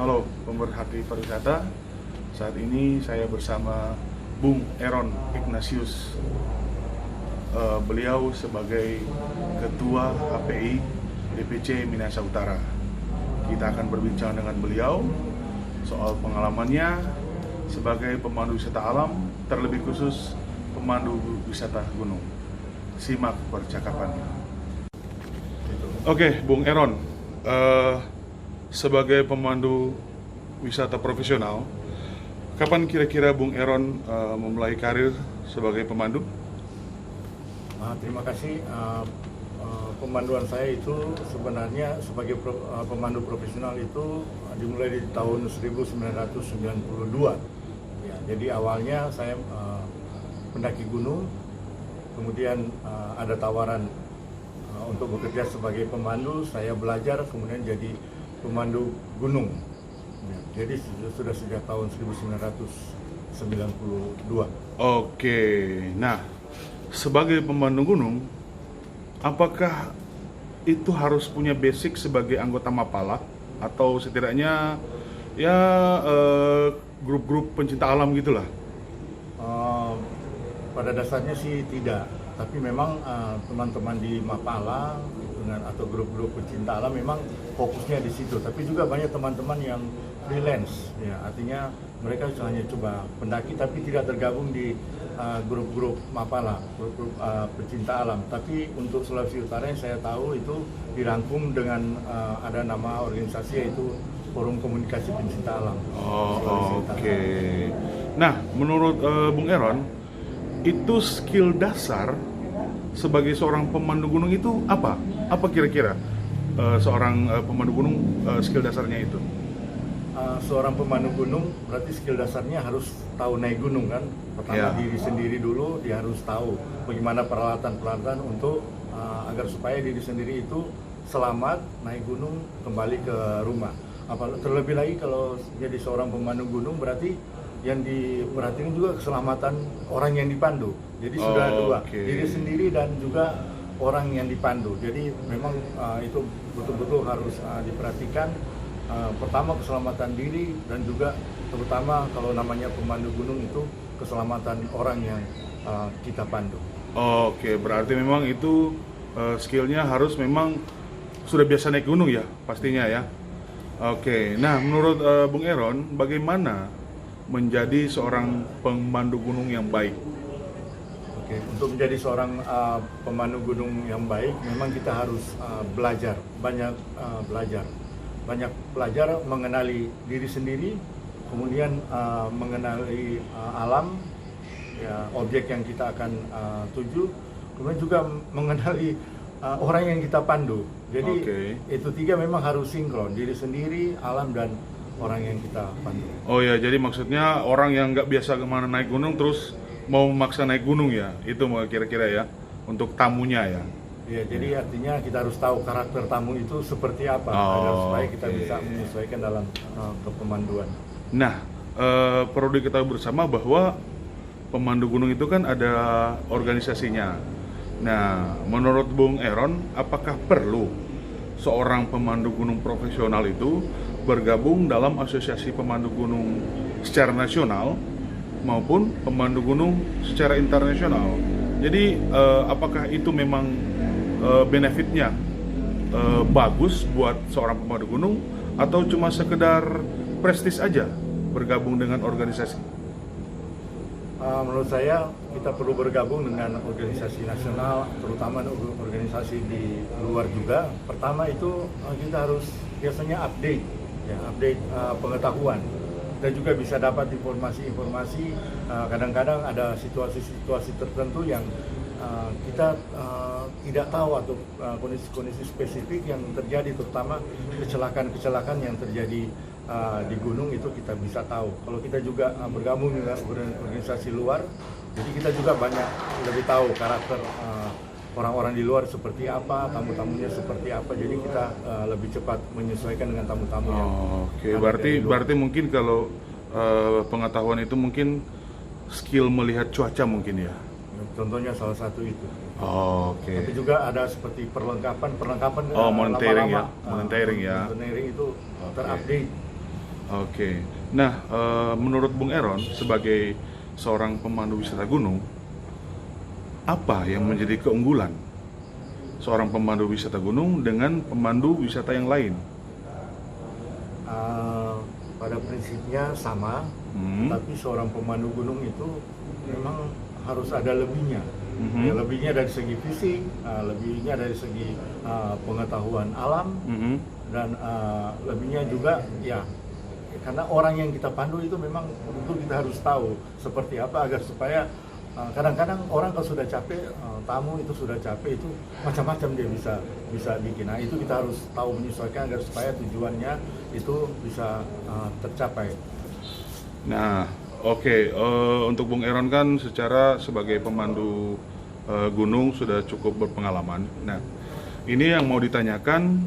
Halo pemerhati pariwisata, saat ini saya bersama Bung Eron Ignatius. Beliau sebagai Ketua HPI DPC Minahasa Utara. Kita akan berbincang dengan beliau soal pengalamannya sebagai pemandu wisata alam, terlebih khusus pemandu wisata gunung. Simak percakapannya. Oke, Bung Eron, sebagai pemandu wisata profesional, kapan kira-kira Bung Eron memulai karir sebagai pemandu? Terima kasih. Pemanduan saya itu sebenarnya sebagai pemandu profesional itu dimulai di tahun 1992. Ya, jadi awalnya saya pendaki gunung, kemudian ada tawaran untuk bekerja sebagai pemandu. Saya belajar, kemudian jadi pemandu gunung. Ya, jadi sudah sejak tahun 1992. Oke, nah sebagai pemandu gunung, apakah itu harus punya basic sebagai anggota Mapala atau setidaknya ya grup-grup pencinta alam gitulah? Pada dasarnya sih tidak, tapi memang teman-teman di Mapala dengan atau grup-grup pencinta alam memang fokusnya di situ. Tapi juga banyak teman-teman yang freelance, ya artinya mereka hanya coba pendaki tapi tidak tergabung di grup-grup Mapala, grup-grup pecinta alam. Tapi untuk Sulawesi Utara yang saya tahu itu dirangkum dengan ada nama organisasi yaitu Forum Komunikasi Pencinta Alam. Oke. Nah, menurut Bung Eron, itu skill dasar sebagai seorang pemandu gunung itu apa? Apa kira-kira seorang pemandu gunung skill dasarnya itu? Seorang pemandu gunung berarti skill dasarnya harus tahu naik gunung kan. Pertama diri sendiri dulu, dia harus tahu bagaimana peralatan-peralatan untuk agar supaya diri sendiri itu selamat naik gunung kembali ke rumah. Terlebih lagi kalau jadi seorang pemandu gunung berarti yang diperhatikan juga keselamatan orang yang dipandu. Jadi sudah dua, diri sendiri dan juga orang yang dipandu. Jadi memang itu betul-betul harus diperhatikan. Pertama keselamatan diri dan juga terutama kalau namanya pemandu gunung itu keselamatan orang yang kita pandu. Oke, berarti memang itu skillnya harus memang sudah biasa naik gunung ya pastinya ya. Oke, nah menurut Bung Eron, bagaimana menjadi seorang pemandu gunung yang baik? Oke, untuk menjadi seorang pemandu gunung yang baik memang kita harus belajar, banyak belajar mengenali diri sendiri, kemudian mengenali alam, ya, objek yang kita akan tuju, kemudian juga mengenali orang yang kita pandu. Jadi itu tiga memang harus sinkron, diri sendiri, alam, dan orang yang kita pandu. Oh ya, jadi maksudnya orang yang nggak biasa kemana naik gunung terus mau memaksa naik gunung ya, itu kira-kira ya untuk tamunya ya. Ya, jadi artinya kita harus tahu karakter tamu itu seperti apa agar supaya kita bisa menyesuaikan dalam kepemanduan. Nah, perlu diketahui bersama bahwa pemandu gunung itu kan ada organisasinya. Nah, menurut Bung Eron, apakah perlu seorang pemandu gunung profesional itu bergabung dalam asosiasi pemandu gunung secara nasional maupun pemandu gunung secara internasional? Jadi, apakah itu memang benefitnya bagus buat seorang pemandu gunung atau cuma sekedar prestis aja bergabung dengan organisasi? Menurut saya kita perlu bergabung dengan organisasi nasional, terutama organisasi di luar juga. Pertama itu kita harus biasanya update pengetahuan. Kita juga bisa dapat informasi-informasi. Kadang-kadang ada situasi-situasi tertentu yang kita tidak tahu atau kondisi-kondisi spesifik yang terjadi, terutama kecelakaan-kecelakaan yang terjadi di gunung itu kita bisa tahu. Kalau kita juga bergabung dengan organisasi luar, jadi kita juga banyak lebih tahu karakter orang-orang di luar seperti apa, tamu-tamunya seperti apa. Jadi kita lebih cepat menyesuaikan dengan tamu-tamu yang berarti mungkin kalau pengetahuan itu mungkin skill melihat cuaca mungkin ya. Contohnya salah satu itu. Tapi juga ada seperti perlengkapan monitoring ya, monitoring ya. Monitoring itu terupdate. Oke. Nah, menurut Bung Eron sebagai seorang pemandu wisata gunung, apa yang menjadi keunggulan seorang pemandu wisata gunung dengan pemandu wisata yang lain? Pada prinsipnya sama, tapi seorang pemandu gunung itu memang harus ada lebihnya. Ya, lebihnya dari segi fisik, lebihnya dari segi pengetahuan alam, dan lebihnya juga ya karena orang yang kita pandu itu memang tentu kita harus tahu seperti apa agar supaya kadang-kadang orang kalau sudah capek, tamu itu sudah capek itu macam-macam dia bisa bikin. Nah itu kita harus tahu menyesuaikan agar supaya tujuannya itu bisa tercapai. Nah, oke. Untuk Bung Eron kan secara sebagai pemandu gunung sudah cukup berpengalaman. Nah, ini yang mau ditanyakan,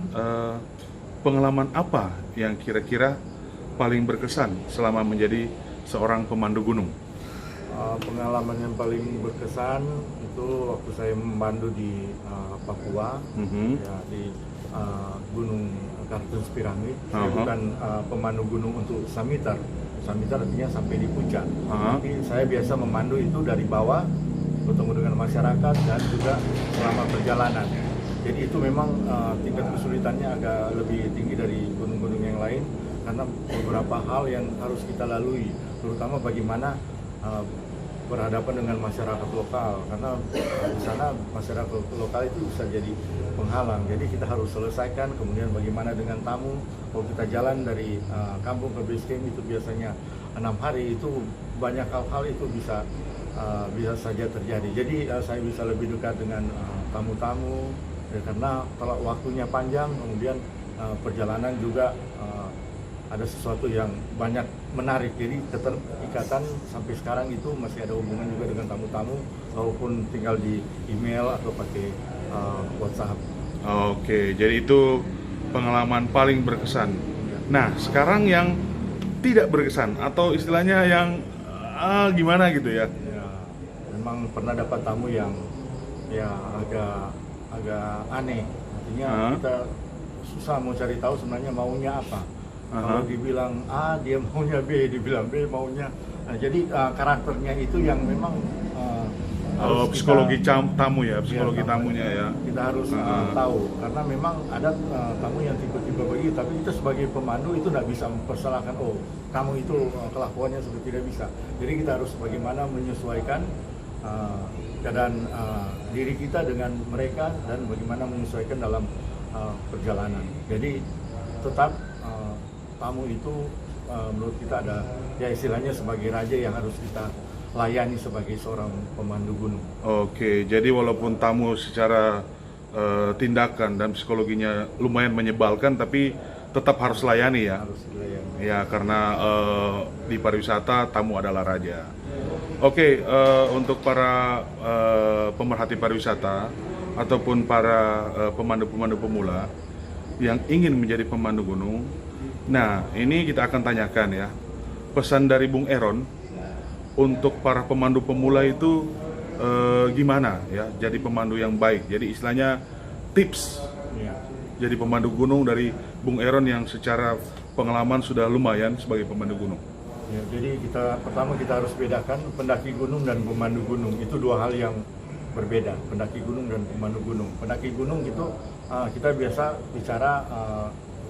pengalaman apa yang kira-kira paling berkesan selama menjadi seorang pemandu gunung? Pengalaman yang paling berkesan itu waktu saya memandu di Papua, ya, di Gunung Kartens Piramid. Saya bukan pemandu gunung untuk summitter. Summitter artinya sampai di puncak. Tapi saya biasa memandu itu dari bawah, bertemu dengan masyarakat dan juga selama perjalanan. Jadi itu memang tingkat kesulitannya agak lebih tinggi dari gunung-gunung yang lain karena beberapa hal yang harus kita lalui, terutama bagaimana berhadapan dengan masyarakat lokal, karena di sana masyarakat lokal itu bisa jadi penghalang. Jadi kita harus selesaikan. Kemudian bagaimana dengan tamu, kalau kita jalan dari kampung ke base camp itu biasanya 6 hari, itu banyak hal-hal itu bisa saja terjadi. Jadi saya bisa lebih dekat dengan tamu-tamu ya, karena kalau waktunya panjang, kemudian perjalanan juga ada sesuatu yang banyak menarik. Jadi keterikatan sampai sekarang itu masih ada hubungan juga dengan tamu-tamu, walaupun tinggal di email atau pakai WhatsApp. Oke, jadi itu pengalaman paling berkesan. Nah, sekarang yang tidak berkesan atau istilahnya yang gimana gitu ya? Ya, memang pernah dapat tamu yang ya agak aneh. Artinya kita susah mau cari tahu sebenarnya maunya apa. Kalau dibilang A, dia maunya B, dibilang B maunya. Nah, jadi karakternya itu yang memang harus psikologi kita, tamu ya, psikologi ya, tamunya ya. Kita harus tahu, karena memang ada tamu yang tipe-tipe begitu, tapi kita sebagai pemandu itu tidak bisa mempersalahkan, oh kamu itu kelakuannya seperti tidak bisa. Jadi kita harus bagaimana menyesuaikan keadaan diri kita dengan mereka dan bagaimana menyesuaikan dalam perjalanan. Jadi tetap tamu itu menurut kita ada ya istilahnya sebagai raja yang harus kita layani sebagai seorang pemandu gunung. Oke, jadi walaupun tamu secara tindakan dan psikologinya lumayan menyebalkan, tapi tetap harus layani ya. Harus dilayani. Ya, karena di pariwisata tamu adalah raja. Oke, untuk para pemerhati pariwisata ataupun para pemandu-pemandu pemula yang ingin menjadi pemandu gunung, nah ini kita akan tanyakan ya, pesan dari Bung Eron untuk para pemandu pemula itu gimana ya, jadi pemandu yang baik. Jadi istilahnya tips Ya. jadi pemandu gunung dari Bung Eron yang secara pengalaman sudah lumayan sebagai pemandu gunung. Ya, jadi pertama kita harus bedakan pendaki gunung dan pemandu gunung, itu dua hal yang berbeda. Pendaki gunung dan pemandu gunung. Pendaki gunung itu kita biasa bicara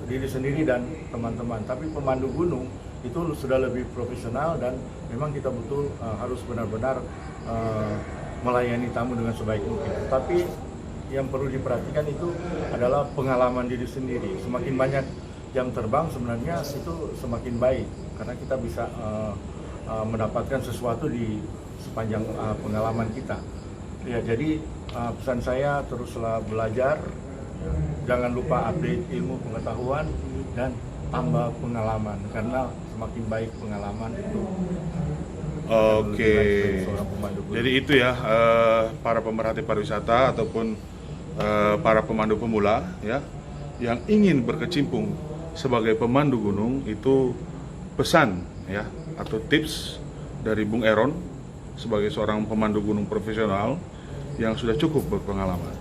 diri sendiri dan teman-teman, tapi pemandu gunung itu sudah lebih profesional dan memang kita betul harus benar-benar melayani tamu dengan sebaik mungkin. Tapi yang perlu diperhatikan itu adalah pengalaman diri sendiri. Semakin banyak jam terbang sebenarnya itu semakin baik, karena kita bisa mendapatkan sesuatu di sepanjang pengalaman kita. Ya, jadi pesan saya teruslah belajar, jangan lupa update ilmu pengetahuan dan tambah pengalaman, karena semakin baik pengalaman itu. Oke, jadi itu ya para pemerhati pariwisata ataupun para pemandu pemula ya yang ingin berkecimpung sebagai pemandu gunung, itu pesan ya atau tips dari Bung Eron sebagai seorang pemandu gunung profesional yang sudah cukup berpengalaman.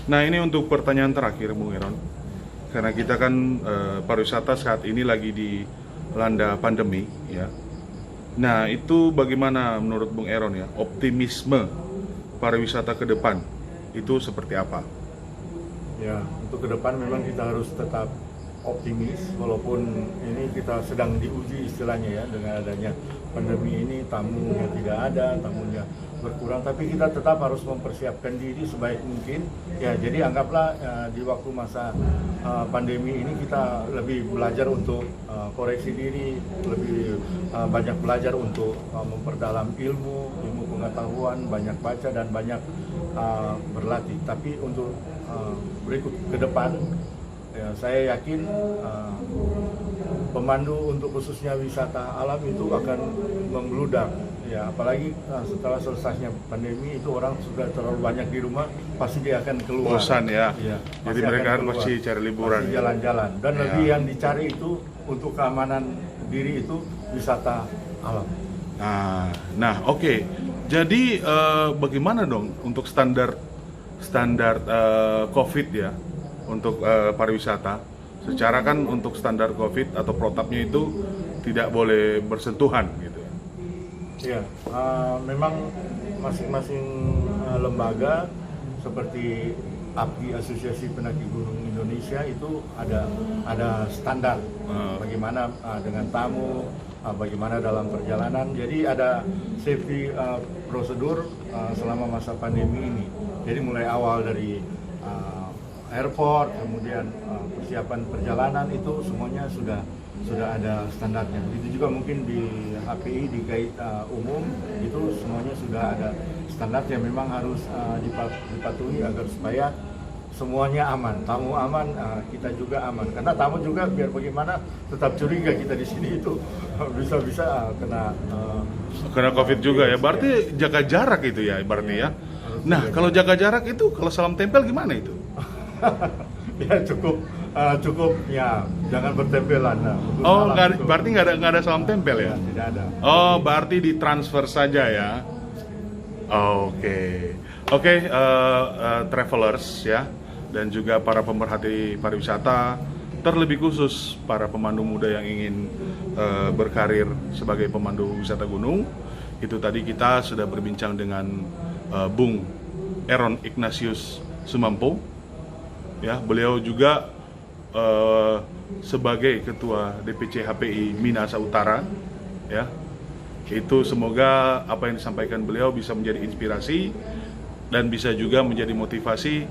Nah, ini untuk pertanyaan terakhir Bung Eron, karena kita kan pariwisata saat ini lagi di landa pandemi ya. Nah, itu bagaimana menurut Bung Eron ya? Optimisme pariwisata ke depan itu seperti apa? Ya, untuk ke depan memang kita harus tetap optimis walaupun ini kita sedang diuji istilahnya ya dengan adanya pandemi ini, tamunya tidak ada, tamunya berkurang, tapi kita tetap harus mempersiapkan diri sebaik mungkin ya. Jadi anggaplah di waktu masa pandemi ini kita lebih belajar untuk koreksi diri, lebih banyak belajar untuk memperdalam ilmu pengetahuan, banyak baca dan banyak berlatih. Tapi untuk berikut ke depan ya, saya yakin pemandu untuk khususnya wisata alam itu akan membludak ya, apalagi setelah selesainya pandemi itu orang sudah terlalu banyak di rumah, pasti dia akan keluar. Bosan ya. Ya, Jadi mereka pasti cari liburan. Pasti jalan-jalan dan Ya. lebih yang dicari itu untuk keamanan diri itu wisata alam. Nah, oke. Jadi bagaimana dong untuk standar COVID ya untuk pariwisata? Secara kan untuk standar COVID atau protapnya itu tidak boleh bersentuhan gitu. Ya, memang masing-masing lembaga seperti API, Asosiasi Pendaki Gunung Indonesia itu ada standar bagaimana dengan tamu, bagaimana dalam perjalanan. Jadi ada safety prosedur selama masa pandemi ini. Jadi mulai awal dari airport, kemudian persiapan perjalanan itu semuanya sudah ada standarnya. Begitu juga mungkin di HPI, di guide umum itu semuanya sudah ada standarnya. Memang harus dipatuhi agar supaya semuanya aman, tamu aman, kita juga aman. Karena tamu juga biar bagaimana tetap curiga kita di sini itu bisa Kena COVID juga ya. Berarti jaga jarak itu ya berarti ya. Nah, kalau jaga jarak itu kalau salam tempel gimana itu? Ya cukup ya, jangan bertempelan. Oh, berarti nggak ada salam tempel ya? Tidak ada. Oh, berarti ditransfer saja ya? Oke. Travelers ya, dan juga para pemerhati pariwisata, terlebih khusus para pemandu muda yang ingin berkarir sebagai pemandu wisata gunung. Itu tadi kita sudah berbincang dengan Bung Eron Ignatius Sumampo. Ya, beliau juga sebagai ketua DPC HPI Minahasa Utara ya. Itu semoga apa yang disampaikan beliau bisa menjadi inspirasi dan bisa juga menjadi motivasi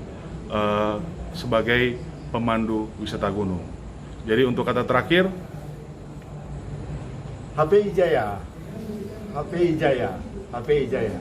sebagai pemandu wisata gunung. Jadi untuk kata terakhir, HPI Jaya, HPI Jaya, HPI Jaya.